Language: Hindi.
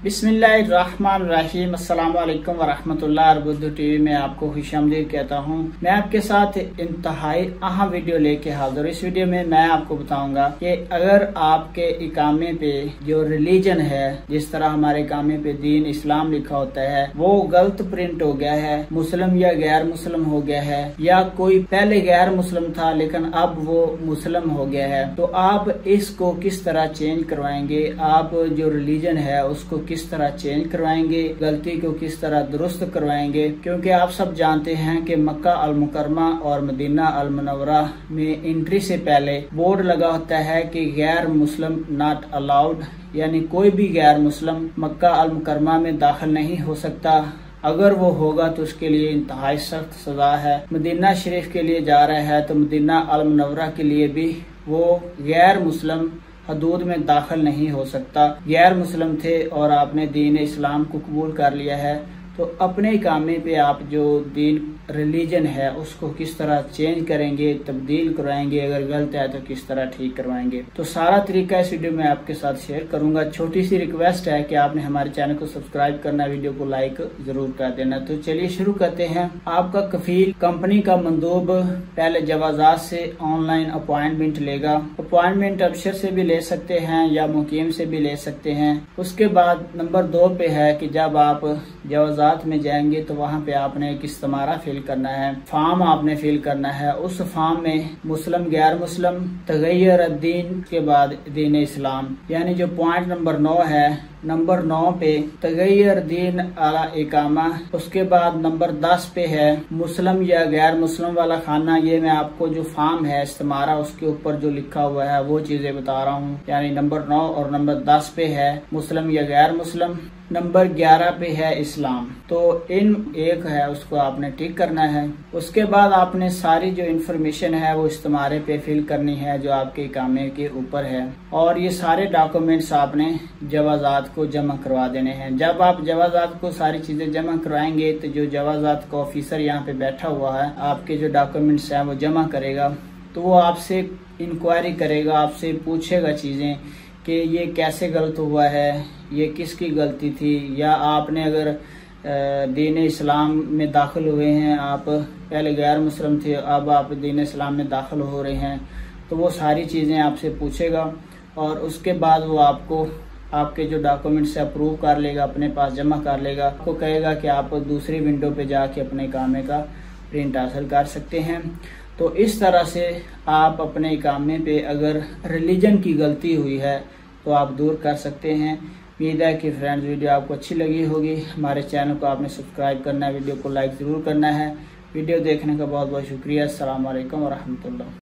बिस्मिल्लाहिर्रहमानिर्रहीम। अस्सलाम वालेकुम वरहमतुल्लाह। अर्बुद्दू टीवी में आपको खुशामदीद कहता हूँ। मैं आपके साथ इंतहाई अहम वीडियो लेके हाजिर। इस वीडियो में मैं आपको बताऊंगा कि अगर आपके इकामे पे जो रिलीजन है, जिस तरह हमारे इकामे पे दीन इस्लाम लिखा होता है, वो गलत प्रिंट हो गया है, मुस्लिम या गैर मुस्लिम हो गया है, या कोई पहले गैर मुस्लिम था लेकिन अब वो मुस्लिम हो गया है, तो आप इसको किस तरह चेंज करवाएंगे? आप जो रिलीजन है उसको किस तरह चेंज करवाएंगे? गलती को किस तरह दुरुस्त करवाएंगे? क्योंकि आप सब जानते हैं कि मक्का अल मुकरमा और मदीना अल मुनव्वरा में एंट्री से पहले बोर्ड लगा होता है कि गैर मुस्लिम नॉट अलाउड, यानी कोई भी गैर मुस्लिम मक्का अल मुकरमा में दाखिल नहीं हो सकता। अगर वो होगा तो उसके लिए इंतहाई सख्त सजा है। मदीना शरीफ के लिए जा रहा है तो मदीना अल मुनव्वरा के लिए भी वो गैर मुस्लिम हदूद में दाखिल नहीं हो सकता। गैर मुस्लिम थे और आपने दीन इस्लाम को कबूल कर लिया है, तो अपने इकामे पे आप जो दीन रिलीजन है उसको किस तरह चेंज करेंगे, तब्दील करवाएंगे? अगर गलत है तो किस तरह ठीक करवाएंगे? तो सारा तरीका इस वीडियो में आपके साथ शेयर करूंगा। छोटी सी रिक्वेस्ट है कि आपने हमारे चैनल को सब्सक्राइब करना, वीडियो को लाइक जरूर कर देना। तो चलिए शुरू करते हैं। आपका कफील कंपनी का मंदूब पहले जवाजात से ऑनलाइन अपॉइंटमेंट लेगा। अपॉइंटमेंट अफसर से भी ले सकते हैं या मुकीम से भी ले सकते हैं। उसके बाद नंबर 2 पे है कि जब आप जवाजात में जाएंगे तो वहाँ पे आपने एक इस्तेमारा फिल करना है, फॉर्म आपने फिल करना है। उस फॉर्म में मुस्लिम गैर मुस्लिम तगय्युर दीन के बाद दीन इस्लाम, यानी जो पॉइंट नंबर 9 है, नंबर 9 पे तगय्युर दीन अला इकामा। उसके बाद नंबर 10 पे है मुस्लिम या गैर मुस्लिम वाला खाना। ये मैं आपको जो फॉर्म है इस्तेमारा उसके ऊपर जो लिखा हुआ है वो चीजें बता रहा हूँ। यानी नंबर 9 और नंबर 10 पे है मुस्लिम या गैर मुस्लिम, नंबर 11 पे है इस्लाम। तो इन एक है उसको आपने टिक करना है। उसके बाद आपने सारी जो इन्फॉर्मेशन है वो इस्तेमारे पे फिल करनी है जो आपके इकामे के ऊपर है, और ये सारे डॉक्यूमेंट्स आपने जवाजात को जमा करवा देने हैं। जब आप जवाजात को सारी चीजें जमा करवाएंगे तो जो जवाजात का ऑफिसर यहाँ पे बैठा हुआ है आपके जो डॉक्यूमेंट्स हैं वो जमा करेगा, तो वो आपसे इंक्वायरी करेगा, आपसे पूछेगा चीजें कि ये कैसे गलत हुआ है, ये किसकी गलती थी, या आपने अगर दीन इस्लाम में दाखिल हुए हैं, आप पहले गैर मुस्लिम थे अब आप दीन इस्लाम में दाखिल हो रहे हैं, तो वो सारी चीज़ें आपसे पूछेगा। और उसके बाद वो आपको आपके जो डॉक्यूमेंट्स अप्रूव कर लेगा, अपने पास जमा कर लेगा। आपको कहेगा कि आप दूसरी विंडो पे जाके अपने इकामे का प्रिंट हासिल कर सकते हैं। तो इस तरह से आप अपने इकामे पे अगर रिलीजन की गलती हुई है तो आप दूर कर सकते हैं। उम्मीद है कि फ्रेंड्स वीडियो आपको अच्छी लगी होगी। हमारे चैनल को आपने सब्सक्राइब करना है, वीडियो को लाइक ज़रूर करना है। वीडियो देखने का बहुत बहुत शुक्रिया। अस्सलाम वालेकुम वरहमतुल्लाह।